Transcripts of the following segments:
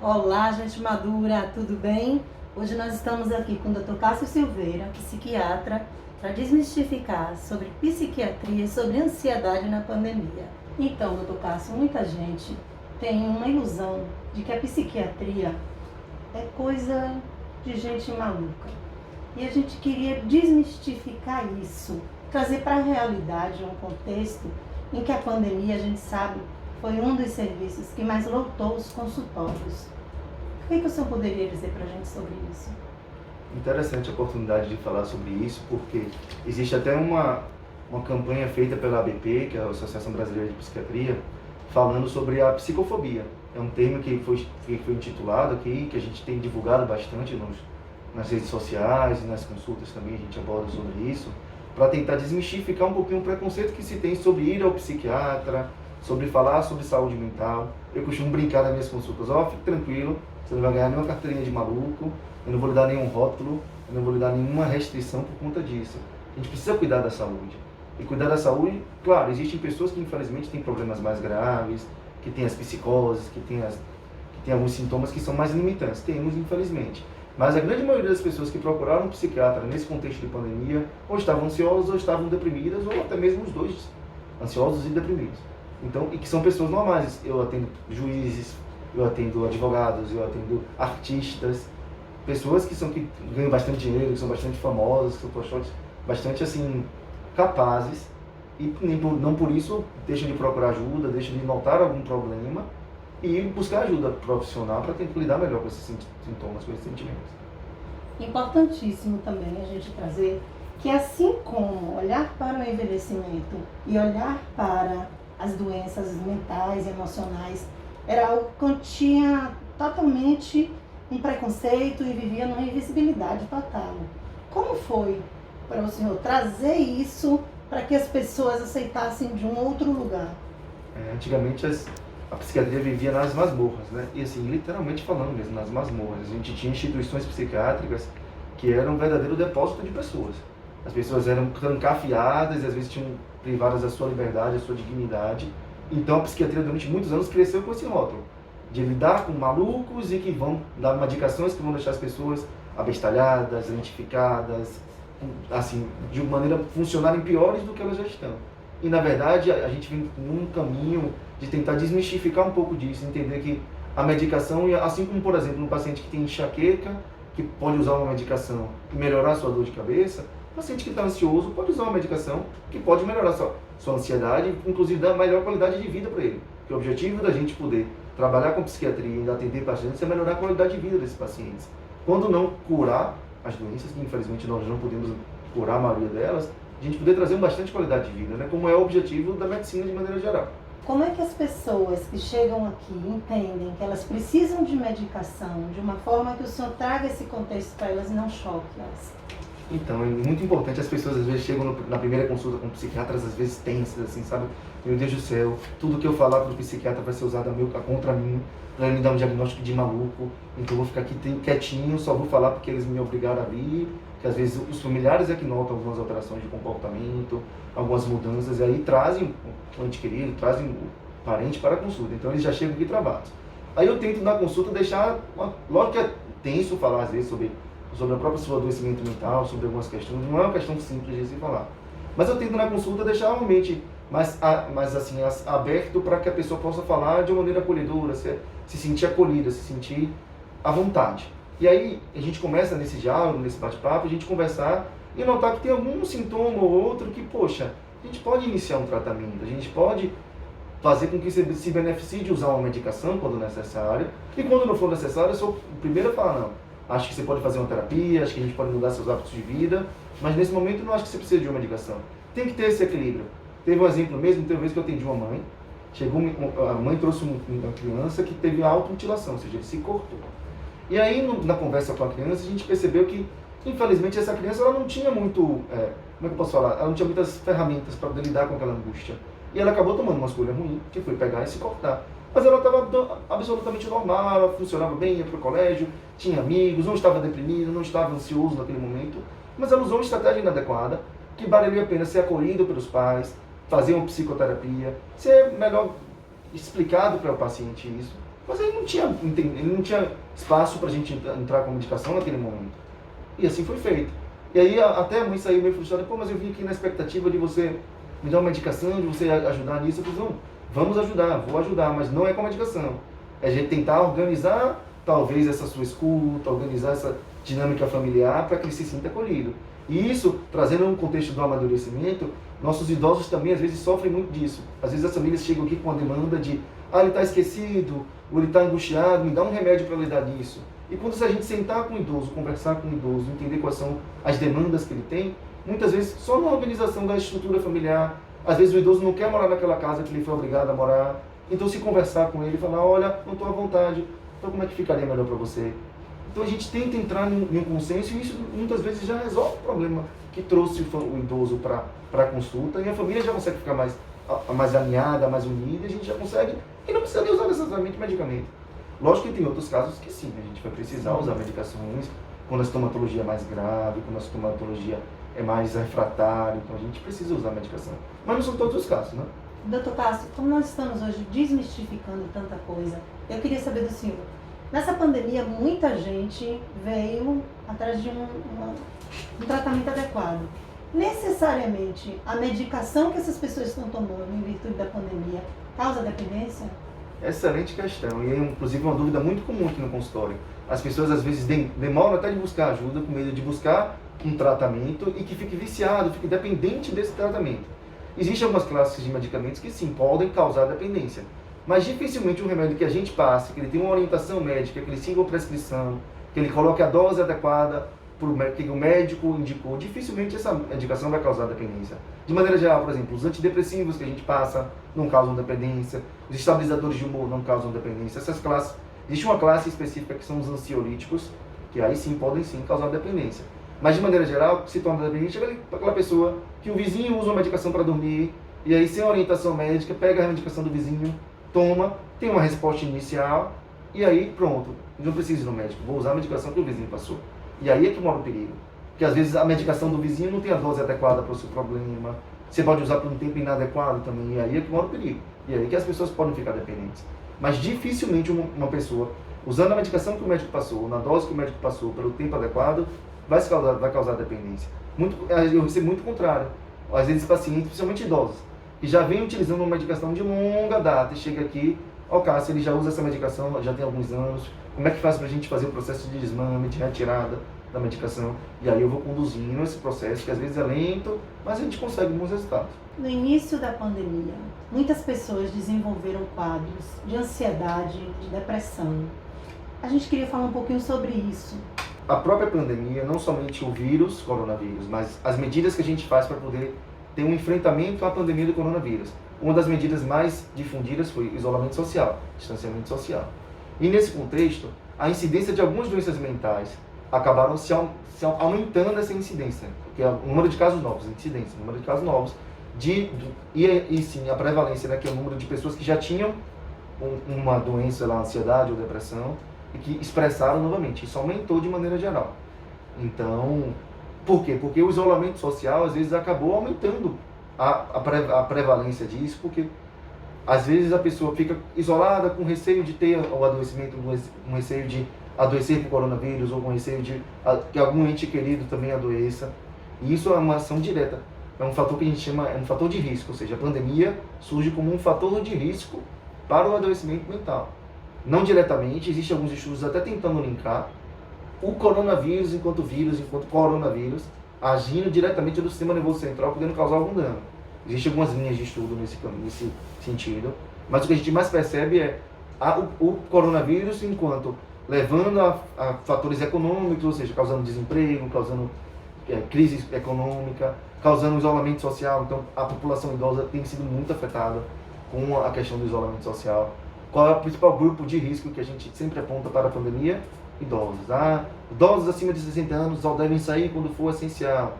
Olá, gente madura, tudo bem? Hoje nós estamos aqui com o Dr. Cássio Silveira, psiquiatra, para desmistificar sobre psiquiatria e sobre ansiedade na pandemia. Então, Dr. Cássio, muita gente tem uma ilusão de que a psiquiatria é coisa de gente maluca. E a gente queria desmistificar isso, trazer para a realidade um contexto em que a pandemia, a gente sabe, foi um dos serviços que mais lotou os consultórios. O que o senhor poderia dizer para a gente sobre isso? Interessante a oportunidade de falar sobre isso, porque existe até uma campanha feita pela ABP, que é a Associação Brasileira de Psiquiatria, falando sobre a psicofobia. É um termo que foi intitulado aqui, que a gente tem divulgado bastante nas redes sociais e nas consultas também, a gente aborda sobre isso, para tentar desmistificar um pouquinho o preconceito que se tem sobre ir ao psiquiatra, sobre falar sobre saúde mental. Eu costumo brincar nas minhas consultas: ó, fique tranquilo, você não vai ganhar nenhuma carteirinha de maluco, eu não vou lhe dar nenhum rótulo, eu não vou lhe dar nenhuma restrição por conta disso. A gente precisa cuidar da saúde. E cuidar da saúde, claro, existem pessoas que infelizmente têm problemas mais graves, que têm as psicoses, que têm alguns sintomas que são mais limitantes. Temos, infelizmente. Mas a grande maioria das pessoas que procuraram um psiquiatra nesse contexto de pandemia, ou estavam ansiosas, ou estavam deprimidas, ou até mesmo os dois, ansiosos e deprimidos. Então, e que são pessoas normais. Eu atendo juízes, eu atendo advogados, eu atendo artistas, pessoas que ganham bastante dinheiro, que são bastante famosas, que são bastante assim, capazes, e não por isso deixam de procurar ajuda, deixam de notar algum problema e buscar ajuda profissional para tentar lidar melhor com esses sintomas, com esses sentimentos. Importantíssimo também a gente trazer que, assim como olhar para o envelhecimento e olhar para as doenças mentais e emocionais era algo que continha totalmente um preconceito e vivia numa invisibilidade total. Como foi para o senhor trazer isso para que as pessoas aceitassem de um outro lugar? Antigamente a psiquiatria vivia nas masmorras, né? E assim, literalmente falando mesmo, nas masmorras. A gente tinha instituições psiquiátricas que eram um verdadeiro depósito de pessoas. As pessoas eram trancafiadas e às vezes tinham privadas da sua liberdade, da sua dignidade. Então a psiquiatria durante muitos anos cresceu com esse rótulo de lidar com malucos e que vão dar medicações que vão deixar as pessoas abestalhadas, lentificadas, assim, de uma maneira funcionarem piores do que elas já estão. E na verdade a gente vem num caminho de tentar desmistificar um pouco disso, entender que a medicação, assim como por exemplo um paciente que tem enxaqueca, que pode usar uma medicação e melhorar a sua dor de cabeça, o paciente que está ansioso pode usar uma medicação que pode melhorar sua ansiedade, inclusive dar melhor qualidade de vida para ele. Porque o objetivo da gente poder trabalhar com psiquiatria e atender pacientes é melhorar a qualidade de vida desses pacientes. Quando não curar as doenças, que infelizmente nós não podemos curar a maioria delas, a gente poder trazer bastante qualidade de vida, né? Como é o objetivo da medicina de maneira geral. Como é que as pessoas que chegam aqui entendem que elas precisam de medicação de uma forma que o senhor traga esse contexto para elas e não choque elas? Então, é muito importante. As pessoas às vezes chegam na primeira consulta com psiquiatras, às vezes tensas, assim, sabe? Meu Deus do céu, tudo que eu falar para o psiquiatra vai ser usado contra mim, para ele me dar um diagnóstico de maluco, então eu vou ficar aqui quietinho, só vou falar porque eles me obrigaram a vir, que às vezes os familiares é que notam algumas alterações de comportamento, algumas mudanças, e aí trazem o ente querido, trazem o parente para a consulta, então eles já chegam aqui travados. Aí eu tento na consulta deixar, lógico que é tenso falar às vezes sobre a própria sua adoecimento mental, sobre algumas questões, não é uma questão simples de se falar. Mas eu tento na consulta deixar realmente mais assim, aberto para que a pessoa possa falar de uma maneira acolhedora, se sentir acolhida, se sentir à vontade. E aí a gente começa nesse diálogo, nesse bate-papo, a gente conversar e notar que tem algum sintoma ou outro que, poxa, a gente pode iniciar um tratamento, a gente pode fazer com que você se beneficie de usar uma medicação quando necessário, e quando não for necessário, eu sou o primeiro a falar: não, acho que você pode fazer uma terapia, acho que a gente pode mudar seus hábitos de vida, mas nesse momento eu não acho que você precisa de uma medicação. Tem que ter esse equilíbrio. Teve um exemplo mesmo, teve uma vez que eu atendi uma mãe, a mãe trouxe uma criança que teve automutilação, ou seja, ele se cortou. E aí, na conversa com a criança, a gente percebeu que, infelizmente, essa criança ela não tinha muito, como é que eu posso falar? Ela não tinha muitas ferramentas para poder lidar com aquela angústia. E ela acabou tomando uma escolha ruim, que foi pegar e se cortar. Mas ela estava absolutamente normal, ela funcionava bem, ia para o colégio, tinha amigos, não estava deprimida, não estava ansioso naquele momento, mas ela usou uma estratégia inadequada, que valeria a pena ser acolhido pelos pais, fazer uma psicoterapia, ser melhor explicado para o paciente isso, Mas ele não tinha espaço para a gente entrar com a medicação naquele momento. E assim foi feito. E aí até a mãe saiu meio frustrada, pô, mas eu vim aqui na expectativa de você me dar uma medicação, de você ajudar nisso. Eu falei, não, vamos ajudar, vou ajudar, mas não é com a medicação. É a gente tentar organizar, talvez, essa sua escuta, organizar essa dinâmica familiar para que ele se sinta acolhido. E isso, trazendo um contexto do amadurecimento, nossos idosos também às vezes sofrem muito disso. Às vezes as famílias chegam aqui com a demanda de, ele está esquecido, ou ele está angustiado, me dá um remédio para lidar disso. E quando a gente sentar com o idoso, conversar com o idoso, entender quais são as demandas que ele tem, muitas vezes só na organização da estrutura familiar, às vezes o idoso não quer morar naquela casa que ele foi obrigado a morar, então se conversar com ele e falar, olha, não estou à vontade, então como é que ficaria melhor para você? Então a gente tenta entrar em um consenso e isso muitas vezes já resolve o problema que trouxe o idoso para a consulta e a família já consegue ficar mais alinhada, mais unida, e a gente já consegue, e não precisa nem usar necessariamente medicamento. Lógico que tem outros casos que sim, a gente vai precisar usar medicações quando a sintomatologia é mais grave, quando a sintomatologia é mais refratária, então a gente precisa usar medicação. Mas não são todos os casos, né? Doutor Cássio, como nós estamos hoje desmistificando tanta coisa, eu queria saber do senhor. Nessa pandemia, muita gente veio atrás de um tratamento adequado. Necessariamente, a medicação que essas pessoas estão tomando em virtude da pandemia causa dependência? Excelente questão, e é inclusive uma dúvida muito comum aqui no consultório. As pessoas às vezes demoram até de buscar ajuda, com medo de buscar um tratamento e que fique viciado, fique dependente desse tratamento. Existem algumas classes de medicamentos que sim, podem causar dependência, mas dificilmente um remédio que a gente passe, que ele tenha uma orientação médica, que ele siga a prescrição, que ele coloque a dose adequada que o médico indicou, dificilmente essa medicação vai causar dependência. De maneira geral, por exemplo, os antidepressivos que a gente passa não causam dependência, os estabilizadores de humor não causam dependência. Essas classes, existe uma classe específica que são os ansiolíticos, que aí sim podem sim causar dependência. Mas de maneira geral, se torna dependente aquela pessoa que o vizinho usa uma medicação para dormir, e aí sem orientação médica, pega a medicação do vizinho, toma, tem uma resposta inicial, e aí pronto, não preciso ir no médico, vou usar a medicação que o vizinho passou. E aí é que mora o perigo. Porque às vezes a medicação do vizinho não tem a dose adequada para o seu problema. Você pode usar por um tempo inadequado também. E aí é que mora o perigo. E aí é que as pessoas podem ficar dependentes. Mas dificilmente uma pessoa, usando a medicação que o médico passou, na dose que o médico passou, pelo tempo adequado, vai causar dependência. Eu recebo muito contrário. Às vezes pacientes, principalmente idosos, que já vem utilizando uma medicação de longa data e chega aqui, Cássio, ele já usa essa medicação, já tem alguns anos. Como é que faz para a gente fazer o processo de desmame, de retirada da medicação? E aí eu vou conduzindo esse processo, que às vezes é lento, mas a gente consegue bons resultados. No início da pandemia, muitas pessoas desenvolveram quadros de ansiedade, de depressão. A gente queria falar um pouquinho sobre isso. A própria pandemia, não somente o vírus, coronavírus, mas as medidas que a gente faz para poder ter um enfrentamento à pandemia do coronavírus. Uma das medidas mais difundidas foi isolamento social, distanciamento social. E nesse contexto, a incidência de algumas doenças mentais acabaram se aumentando essa incidência, que é o número de casos novos, o número de casos novos, e sim a prevalência, né, que é o número de pessoas que já tinham uma doença, lá, ansiedade ou depressão, e que expressaram novamente. Isso aumentou de maneira geral. Então, por quê? Porque o isolamento social, às vezes, acabou aumentando a prevalência disso, porque às vezes a pessoa fica isolada com receio de ter o adoecimento, com receio de adoecer por coronavírus, ou com receio de que algum ente querido também adoeça. E isso é uma ação direta. É um fator que a gente chama, é um fator de risco, ou seja, a pandemia surge como um fator de risco para o adoecimento mental. Não diretamente, existem alguns estudos até tentando linkar o coronavírus enquanto coronavírus, agindo diretamente no sistema nervoso central, podendo causar algum dano. Existem algumas linhas de estudo nesse sentido, mas o que a gente mais percebe é o coronavírus enquanto levando a fatores econômicos, ou seja, causando desemprego, causando crise econômica, causando isolamento social. Então a população idosa tem sido muito afetada com a questão do isolamento social. Qual é o principal grupo de risco que a gente sempre aponta para a pandemia? Idosos. Idosos acima de 60 anos só devem sair quando for essencial.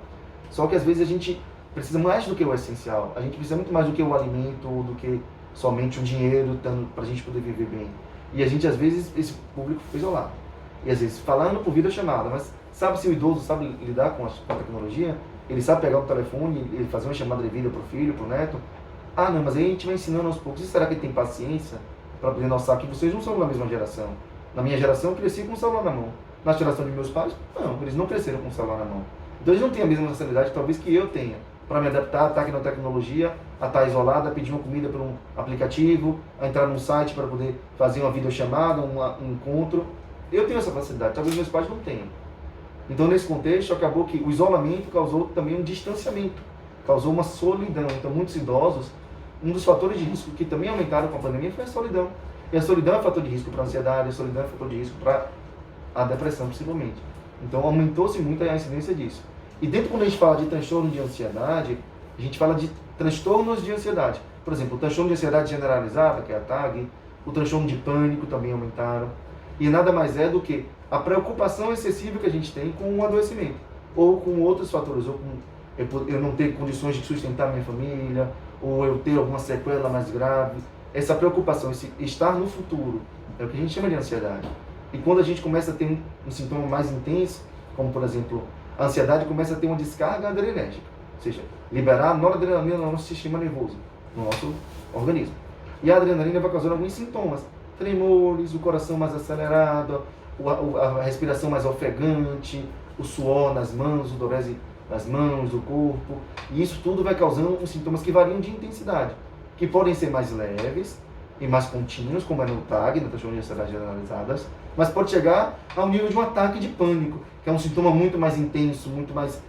Só que às vezes a gente precisa mais do que o essencial. A gente precisa muito mais do que o alimento, do que somente o dinheiro para a gente poder viver bem. E a gente, às vezes, esse público fica isolado. E às vezes, falando por videochamada, mas sabe se o idoso sabe lidar com a tecnologia? Ele sabe pegar o telefone e fazer uma chamada de vídeo para o filho, para o neto? Não, mas aí a gente vai ensinando aos poucos. E será que ele tem paciência para poder notar que vocês não são da mesma geração. Na minha geração, eu cresci com o celular na mão. Na geração de meus pais, não, eles não cresceram com o celular na mão. Então eles não têm a mesma facilidade, talvez, que eu tenha, para me adaptar à tecnologia, a estar isolada, a pedir uma comida por um aplicativo, a entrar num site para poder fazer uma videochamada, um encontro. Eu tenho essa facilidade, talvez meus pais não tenham. Então, nesse contexto, acabou que o isolamento causou também um distanciamento, causou uma solidão. Então, muitos idosos, um dos fatores de risco que também aumentaram com a pandemia foi a solidão. E a solidão é fator de risco para a ansiedade, a solidão é fator de risco para a depressão, possivelmente. Então, aumentou-se muito a incidência disso. E dentro, quando a gente fala de transtorno de ansiedade, a gente fala de transtornos de ansiedade. Por exemplo, o transtorno de ansiedade generalizada, que é a TAG, o transtorno de pânico também aumentaram. E nada mais é do que a preocupação excessiva que a gente tem com o adoecimento, ou com outros fatores, ou com eu não ter condições de sustentar minha família, ou eu ter alguma sequela mais grave. Essa preocupação, esse estar no futuro, é o que a gente chama de ansiedade. E quando a gente começa a ter um sintoma mais intenso, como por exemplo, a ansiedade começa a ter uma descarga adrenérgica, ou seja, liberar noradrenalina no nosso sistema nervoso, no nosso organismo. E a adrenalina vai causando alguns sintomas, tremores, o coração mais acelerado, a respiração mais ofegante, o suor nas mãos, o dorese nas mãos, do corpo. E isso tudo vai causando uns sintomas que variam de intensidade, que podem ser mais leves e mais contínuos, como é no TAG, na transtorno de ansiedade generalizadas, mas pode chegar ao nível de um ataque de pânico, que é um sintoma muito mais intenso, muito mais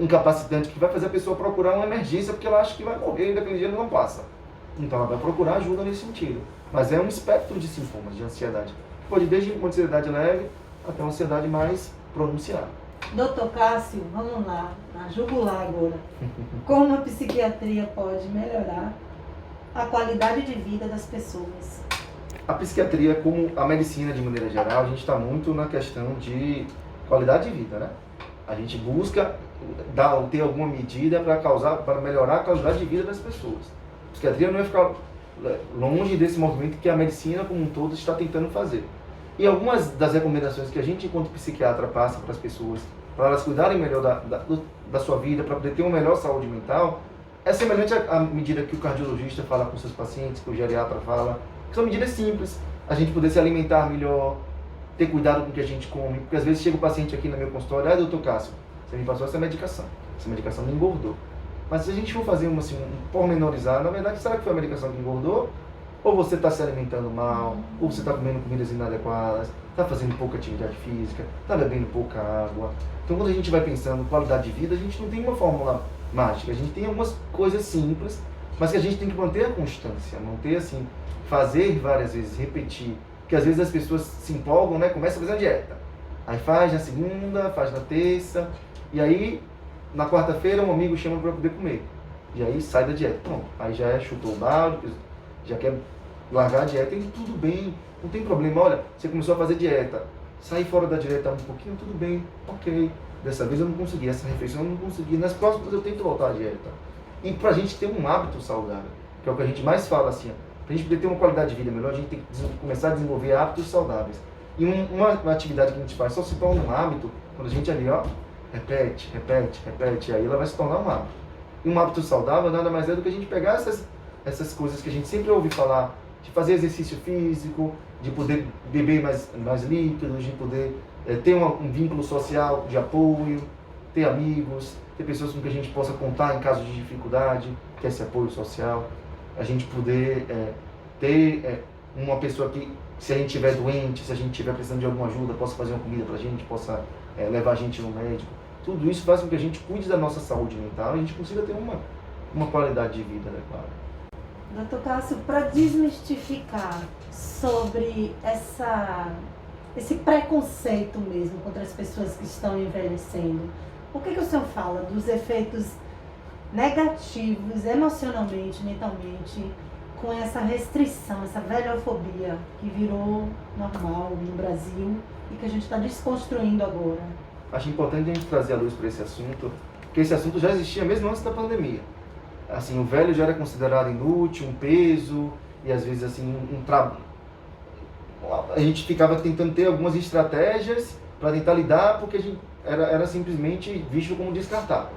incapacitante, que vai fazer a pessoa procurar uma emergência porque ela acha que vai morrer e daquele dia não passa. Então ela vai procurar ajuda nesse sentido. Mas é um espectro de sintomas de ansiedade. Pode ir desde uma ansiedade leve até uma ansiedade mais pronunciada. Doutor Cássio, vamos lá, na jugular agora. Como a psiquiatria pode melhorar a qualidade de vida das pessoas? A psiquiatria, como a medicina de maneira geral, a gente está muito na questão de qualidade de vida, né? A gente busca ter alguma medida para melhorar a qualidade de vida das pessoas. A psiquiatria não vai ficar longe desse movimento que a medicina como um todo está tentando fazer. E algumas das recomendações que a gente, enquanto psiquiatra, passa para as pessoas, para elas cuidarem melhor da sua vida, para poder ter uma melhor saúde mental, é semelhante à medida que o cardiologista fala com seus pacientes, que o geriatra fala, que são medidas simples, a gente poder se alimentar melhor, ter cuidado com o que a gente come, porque às vezes chega o paciente aqui no meu consultório, doutor Cássio, você me passou essa medicação me engordou. Mas se a gente for fazer um pormenorizar, na verdade, será que foi a medicação que engordou? Ou você está se alimentando mal, ou você está comendo comidas inadequadas, está fazendo pouca atividade física, está bebendo pouca água. Então, quando a gente vai pensando em qualidade de vida, a gente não tem uma fórmula mágica, a gente tem algumas coisas simples, mas que a gente tem que manter a constância, manter assim, fazer várias vezes, repetir. Porque às vezes as pessoas se empolgam, né? Começa a fazer a dieta. Aí faz na segunda, faz na terça, e aí na quarta-feira um amigo chama para poder comer. E aí sai da dieta. Pronto, aí já chutou o balde, já quer largar a dieta, e tudo bem, não tem problema. Olha, você começou a fazer dieta, sair fora da dieta um pouquinho, tudo bem, ok. Dessa vez eu não consegui, essa refeição eu não consegui, nas próximas eu tento voltar à dieta. E pra gente ter um hábito saudável, que é o que a gente mais fala assim, pra gente poder ter uma qualidade de vida melhor, a gente tem que começar a desenvolver hábitos saudáveis. E uma atividade que a gente faz só se torna um hábito quando a gente ali, ó, repete, aí ela vai se tornar um hábito. E um hábito saudável nada mais é do que a gente pegar essas coisas que a gente sempre ouve falar, de fazer exercício físico, de poder beber mais líquidos, de poder ter um vínculo social de apoio, ter amigos, ter pessoas com que a gente possa contar em caso de dificuldade, que é esse apoio social, a gente poder ter uma pessoa que, se a gente estiver doente, se a gente estiver precisando de alguma ajuda, possa fazer uma comida pra gente, possa levar a gente no médico. Tudo isso faz com que a gente cuide da nossa saúde mental e a gente consiga ter uma qualidade de vida adequada. Doutor Cássio, para desmistificar sobre esse preconceito mesmo contra as pessoas que estão envelhecendo, o que o senhor fala dos efeitos negativos emocionalmente, mentalmente, com essa restrição, essa velhofobia que virou normal no Brasil e que a gente está desconstruindo agora? Acho importante a gente trazer a luz para esse assunto, porque esse assunto já existia mesmo antes da pandemia. Assim, o velho já era considerado inútil, um peso, e às vezes assim, a gente ficava tentando ter algumas estratégias para tentar lidar, porque a gente era simplesmente visto como descartável.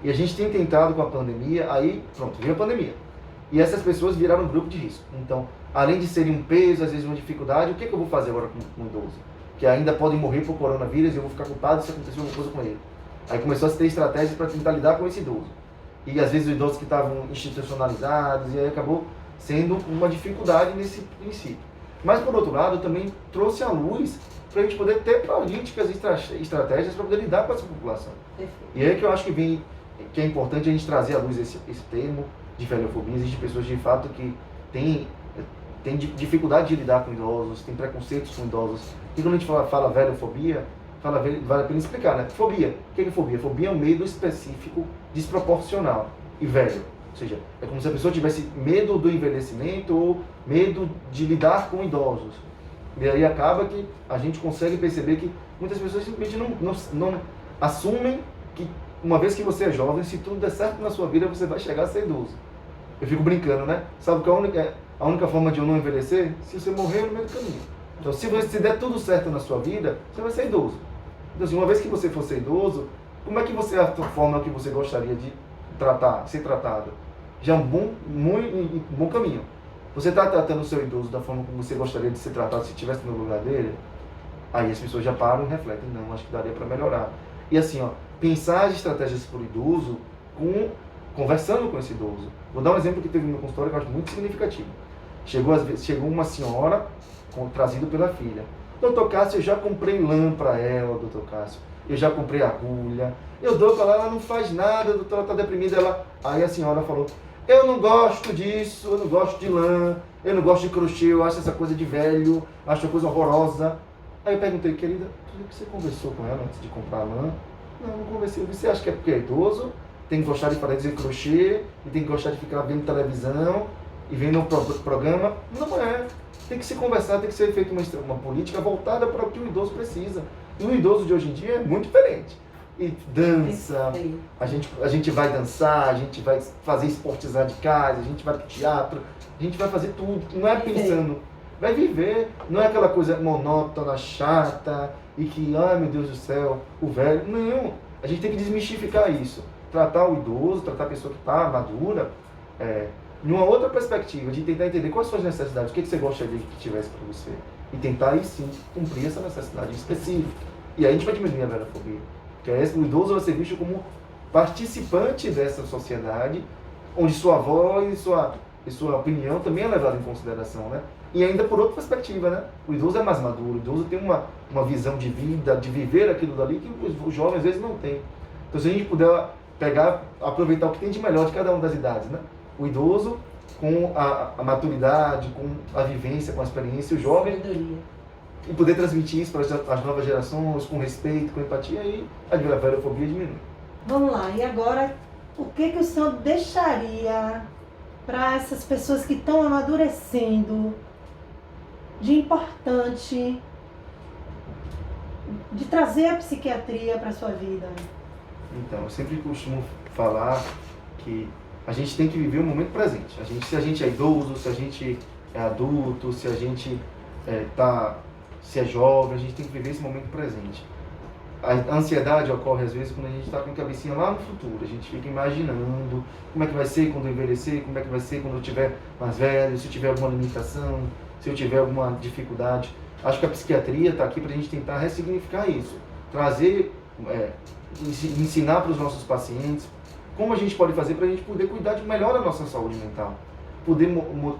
E a gente tem tentado com a pandemia, aí pronto, veio a pandemia. E essas pessoas viraram um grupo de risco. Então, além de serem um peso, às vezes uma dificuldade, o que eu vou fazer agora com o idoso? Que ainda podem morrer por coronavírus e eu vou ficar culpado se acontecer alguma coisa com ele. Aí começou a se ter estratégias para tentar lidar com esse idoso. E às vezes os idosos que estavam institucionalizados, e aí acabou sendo uma dificuldade nesse princípio. Mas, por outro lado, também trouxe à luz para a gente poder ter políticas e estratégias para poder lidar com essa população. E aí que eu acho que é importante a gente trazer à luz esse termo de velhofobia. Existem pessoas de fato que têm dificuldade de lidar com idosos, têm preconceitos com idosos. E quando a gente fala velhofobia, vale a pena explicar, né? Fobia. O que é fobia? Fobia é um medo específico, desproporcional e velho. Ou seja, é como se a pessoa tivesse medo do envelhecimento ou medo de lidar com idosos. E aí acaba que a gente consegue perceber que muitas pessoas simplesmente não assumem que uma vez que você é jovem, se tudo der certo na sua vida, você vai chegar a ser idoso. Eu fico brincando, né? Sabe que a única forma de eu não envelhecer? Se você morrer no meio do caminho. Então, se der tudo certo na sua vida, você vai ser idoso. Então, assim, uma vez que você for ser idoso, como é que você é a forma que você gostaria de ser tratado? Já é um bom caminho. Você está tratando o seu idoso da forma como você gostaria de ser tratado se estivesse no lugar dele? Aí as pessoas já param e refletem, não, acho que daria para melhorar. E assim, pensar as estratégias para o idoso conversando com esse idoso. Vou dar um exemplo que teve no meu consultório que eu acho muito significativo. Chegou uma senhora trazida pela filha. Doutor Cássio, eu já comprei lã para ela, doutor Cássio. Eu já comprei agulha. Eu dou para ela não faz nada, doutor, ela está deprimida. Aí a senhora falou, eu não gosto disso, eu não gosto de lã, eu não gosto de crochê, eu acho essa coisa de velho, acho uma coisa horrorosa. Aí eu perguntei, querida, você conversou com ela antes de comprar lã? Não conversei. Você acha que é porque é idoso, tem que gostar de fazer crochê, e tem que gostar de ficar vendo televisão e vendo um programa? Não é. Tem que se conversar, tem que ser feita uma política voltada para o que o idoso precisa. E o idoso de hoje em dia é muito diferente. E dança, a gente vai dançar, a gente vai fazer esportizar de casa, a gente vai para o teatro, a gente vai fazer tudo. Não é pensando, vai viver. Não é aquela coisa monótona, chata, e que, ai meu Deus do céu, o velho. Não, a gente tem que desmistificar isso. Tratar o idoso, tratar a pessoa que está madura, numa outra perspectiva, de tentar entender quais são as necessidades, o que você gostaria que tivesse para você. E tentar aí sim cumprir essa necessidade específica. E aí a gente vai diminuir a velhofobia. Porque o idoso vai ser visto como participante dessa sociedade, onde sua voz e sua opinião também é levada em consideração, né? E ainda por outra perspectiva, né? O idoso é mais maduro, o idoso tem uma visão de vida, de viver aquilo dali que os jovens às vezes não têm. Então se a gente puder aproveitar o que tem de melhor de cada uma das idades, né? O idoso com a maturidade, com a vivência, com a experiência, o jovem, e poder transmitir isso para as novas gerações, com respeito, com empatia, e a velhofobia diminui. Vamos lá, e agora, o que o senhor deixaria para essas pessoas que estão amadurecendo de importante de trazer a psiquiatria para a sua vida? Então, eu sempre costumo falar que a gente tem que viver o momento presente. Se a gente é idoso, se a gente é adulto, se a gente se é jovem, a gente tem que viver esse momento presente. A ansiedade ocorre às vezes quando a gente está com a cabecinha lá no futuro. A gente fica imaginando como é que vai ser quando eu envelhecer, como é que vai ser quando eu estiver mais velho, se eu tiver alguma limitação, se eu tiver alguma dificuldade. Acho que a psiquiatria está aqui para a gente tentar ressignificar isso. Trazer, ensinar para os nossos pacientes como a gente pode fazer para a gente poder cuidar melhor da nossa saúde mental. Poder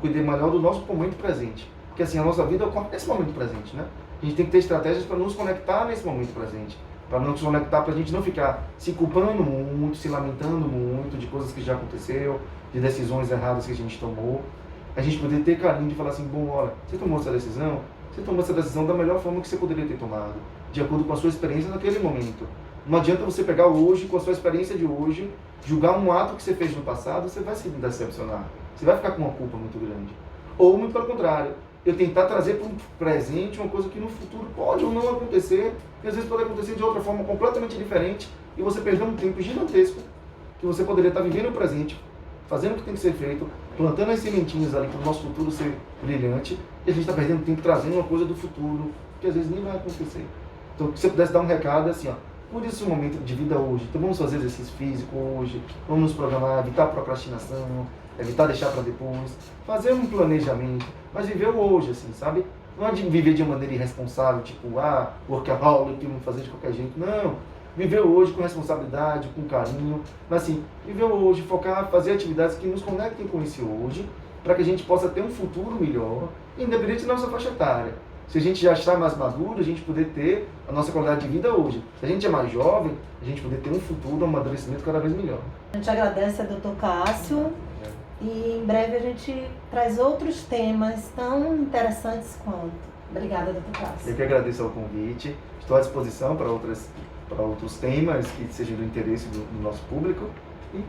cuidar melhor do nosso momento presente. Porque assim, a nossa vida ocorre nesse momento presente, né? A gente tem que ter estratégias para nos conectar nesse momento presente. Para nos conectar, para a gente não ficar se culpando muito, se lamentando muito de coisas que já aconteceu, de decisões erradas que a gente tomou. A gente poder ter carinho de falar assim, bom, olha, você tomou essa decisão da melhor forma que você poderia ter tomado, de acordo com a sua experiência naquele momento. Não adianta você pegar hoje, com a sua experiência de hoje, julgar um ato que você fez no passado, você vai se decepcionar. Você vai ficar com uma culpa muito grande. Ou, muito pelo contrário, eu tentar trazer para o presente uma coisa que no futuro pode ou não acontecer, e às vezes pode acontecer de outra forma completamente diferente, e você perdeu um tempo gigantesco que você poderia estar vivendo o presente, fazendo o que tem que ser feito, plantando as sementinhas ali para o nosso futuro ser brilhante, e a gente está perdendo tempo trazendo uma coisa do futuro, que às vezes nem vai acontecer. Então, se você pudesse dar um recado assim, por esse momento de vida hoje, então vamos fazer exercício físico hoje, vamos nos programar, evitar procrastinação, evitar deixar para depois, fazer um planejamento, mas viver o hoje, assim, sabe? Não é de viver de uma maneira irresponsável, tipo, workaholic, vamos fazer de qualquer jeito, não. Viver o hoje com responsabilidade, com carinho, mas assim, viver o hoje, focar, fazer atividades que nos conectem com esse hoje, para que a gente possa ter um futuro melhor, independente da nossa faixa etária. Se a gente já está mais maduro, a gente poder ter a nossa qualidade de vida hoje. Se a gente é mais jovem, a gente poder ter um futuro, um amadurecimento cada vez melhor. A gente agradece a Dr. Cássio e em breve a gente traz outros temas tão interessantes quanto. Obrigada, Dr. Cássio. Eu que agradeço ao convite. Estou à disposição para outros temas que sejam do interesse do nosso público. E...